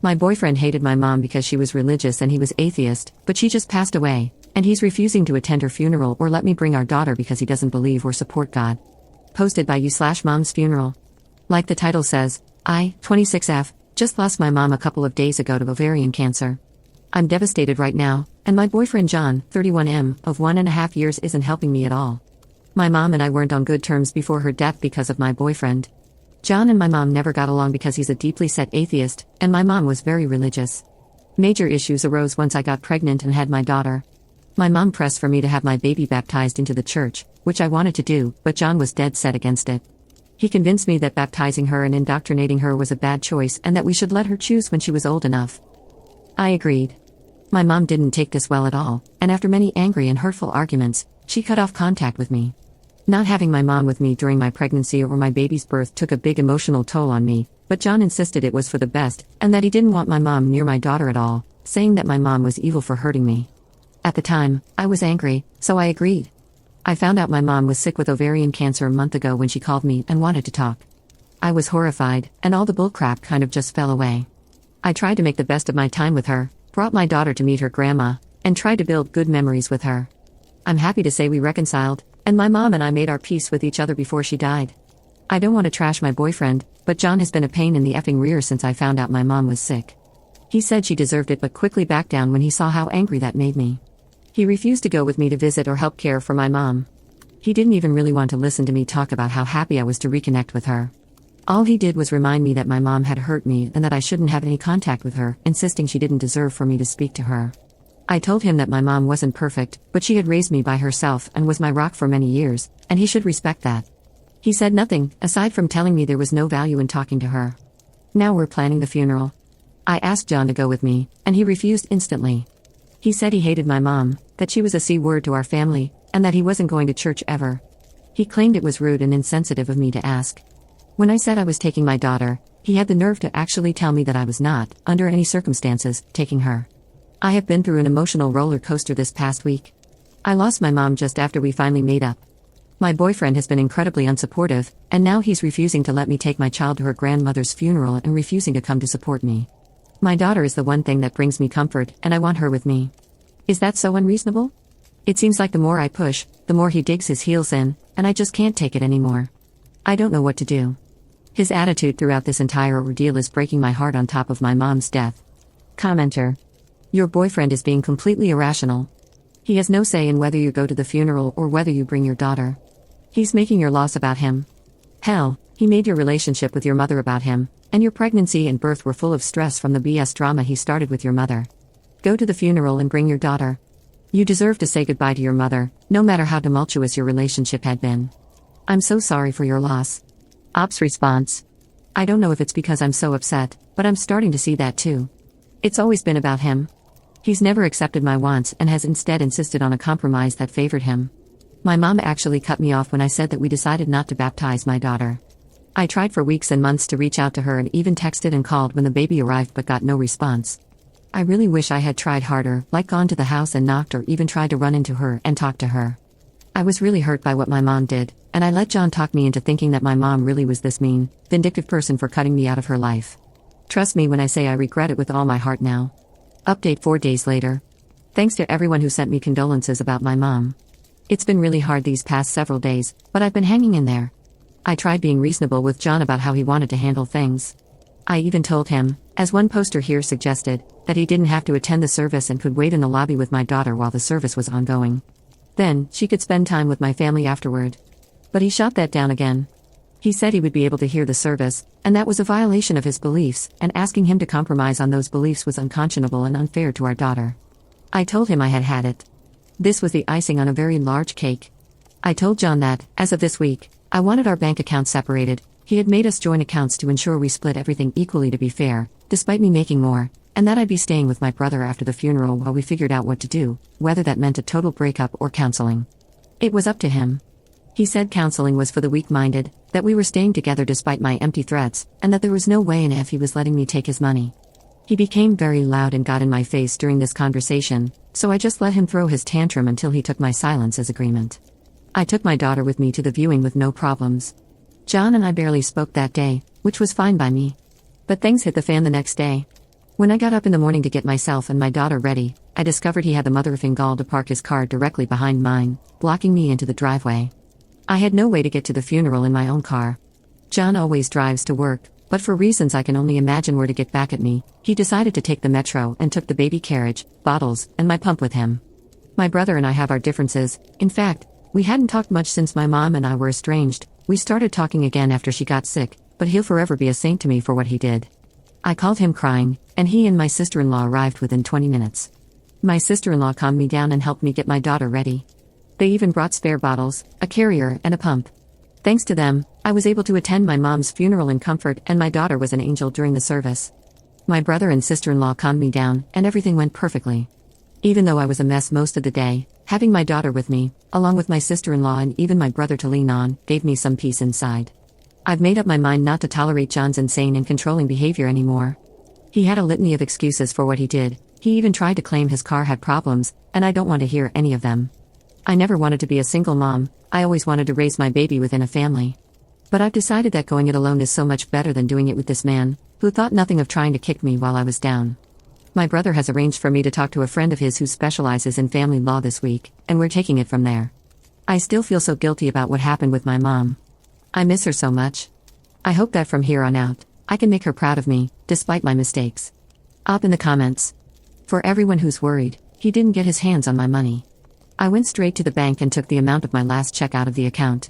My boyfriend hated my mom because she was religious and he was atheist, but she just passed away, and he's refusing to attend her funeral or let me bring our daughter because he doesn't believe or support God. Posted by you/mom's funeral. Like the title says, I, 26F, just lost my mom a couple of days ago to ovarian cancer. I'm devastated right now, and my boyfriend John, 31M, of 1.5 years isn't helping me at all. My mom and I weren't on good terms before her death because of my boyfriend. John and my mom never got along because he's a deeply set atheist, and my mom was very religious. Major issues arose once I got pregnant and had my daughter. My mom pressed for me to have my baby baptized into the church, which I wanted to do, but John was dead set against it. He convinced me that baptizing her and indoctrinating her was a bad choice and that we should let her choose when she was old enough. I agreed. My mom didn't take this well at all, and after many angry and hurtful arguments, she cut off contact with me. Not having my mom with me during my pregnancy or my baby's birth took a big emotional toll on me, but John insisted it was for the best, and that he didn't want my mom near my daughter at all, saying that my mom was evil for hurting me. At the time, I was angry, so I agreed. I found out my mom was sick with ovarian cancer a month ago when she called me and wanted to talk. I was horrified, and all the bullcrap kind of just fell away. I tried to make the best of my time with her, brought my daughter to meet her grandma, and tried to build good memories with her. I'm happy to say we reconciled, and my mom and I made our peace with each other before she died. I don't want to trash my boyfriend, but John has been a pain in the effing rear since I found out my mom was sick. He said she deserved it but quickly backed down when he saw how angry that made me. He refused to go with me to visit or help care for my mom. He didn't even really want to listen to me talk about how happy I was to reconnect with her. All he did was remind me that my mom had hurt me and that I shouldn't have any contact with her, insisting she didn't deserve for me to speak to her. I told him that my mom wasn't perfect, but she had raised me by herself and was my rock for many years, and he should respect that. He said nothing, aside from telling me there was no value in talking to her. Now we're planning the funeral. I asked John to go with me, and he refused instantly. He said he hated my mom, that she was a C-word to our family, and that he wasn't going to church ever. He claimed it was rude and insensitive of me to ask. When I said I was taking my daughter, he had the nerve to actually tell me that I was not, under any circumstances, taking her. I have been through an emotional roller coaster this past week. I lost my mom just after we finally made up. My boyfriend has been incredibly unsupportive, and now he's refusing to let me take my child to her grandmother's funeral and refusing to come to support me. My daughter is the one thing that brings me comfort, and I want her with me. Is that so unreasonable? It seems like the more I push, the more he digs his heels in, and I just can't take it anymore. I don't know what to do. His attitude throughout this entire ordeal is breaking my heart on top of my mom's death. Commenter. Your boyfriend is being completely irrational. He has no say in whether you go to the funeral or whether you bring your daughter. He's making your loss about him. Hell, he made your relationship with your mother about him, and your pregnancy and birth were full of stress from the BS drama he started with your mother. Go to the funeral and bring your daughter. You deserve to say goodbye to your mother, no matter how tumultuous your relationship had been. I'm so sorry for your loss. Ops response. I don't know if it's because I'm so upset, but I'm starting to see that too. It's always been about him. He's never accepted my wants and has instead insisted on a compromise that favored him. My mom actually cut me off when I said that we decided not to baptize my daughter. I tried for weeks and months to reach out to her and even texted and called when the baby arrived but got no response. I really wish I had tried harder, like gone to the house and knocked or even tried to run into her and talk to her. I was really hurt by what my mom did, and I let John talk me into thinking that my mom really was this mean, vindictive person for cutting me out of her life. Trust me when I say I regret it with all my heart now. Update 4 days later. Thanks to everyone who sent me condolences about my mom. It's been really hard these past several days, but I've been hanging in there. I tried being reasonable with John about how he wanted to handle things. I even told him, as one poster here suggested, that he didn't have to attend the service and could wait in the lobby with my daughter while the service was ongoing. Then, she could spend time with my family afterward. But he shot that down again. He said he would be able to hear the service, and that was a violation of his beliefs, and asking him to compromise on those beliefs was unconscionable and unfair to our daughter. I told him I had had it. This was the icing on a very large cake. I told John that, as of this week, I wanted our bank accounts separated. He had made us join accounts to ensure we split everything equally to be fair, despite me making more, and that I'd be staying with my brother after the funeral while we figured out what to do, whether that meant a total breakup or counseling. It was up to him. He said counseling was for the weak-minded, that we were staying together despite my empty threats, and that there was no way in F he was letting me take his money. He became very loud and got in my face during this conversation, so I just let him throw his tantrum until he took my silence as agreement. I took my daughter with me to the viewing with no problems. John and I barely spoke that day, which was fine by me. But things hit the fan the next day. When I got up in the morning to get myself and my daughter ready, I discovered he had the mother effing gall to park his car directly behind mine, blocking me into the driveway. I had no way to get to the funeral in my own car. John always drives to work, but for reasons I can only imagine were to get back at me, he decided to take the metro and took the baby carriage, bottles, and my pump with him. My brother and I have our differences. In fact, we hadn't talked much since my mom and I were estranged. We started talking again after she got sick, but he'll forever be a saint to me for what he did. I called him crying, and he and my sister-in-law arrived within 20 minutes. My sister-in-law calmed me down and helped me get my daughter ready. They even brought spare bottles, a carrier, and a pump. Thanks to them, I was able to attend my mom's funeral in comfort, and my daughter was an angel during the service. My brother and sister-in-law calmed me down, and everything went perfectly. Even though I was a mess most of the day, having my daughter with me, along with my sister-in-law and even my brother to lean on, gave me some peace inside. I've made up my mind not to tolerate John's insane and controlling behavior anymore. He had a litany of excuses for what he did. He even tried to claim his car had problems, and I don't want to hear any of them. I never wanted to be a single mom. I always wanted to raise my baby within a family. But I've decided that going it alone is so much better than doing it with this man, who thought nothing of trying to kick me while I was down. My brother has arranged for me to talk to a friend of his who specializes in family law this week, and we're taking it from there. I still feel so guilty about what happened with my mom. I miss her so much. I hope that from here on out, I can make her proud of me, despite my mistakes. Up in the comments. For everyone who's worried, he didn't get his hands on my money. I went straight to the bank and took the amount of my last check out of the account.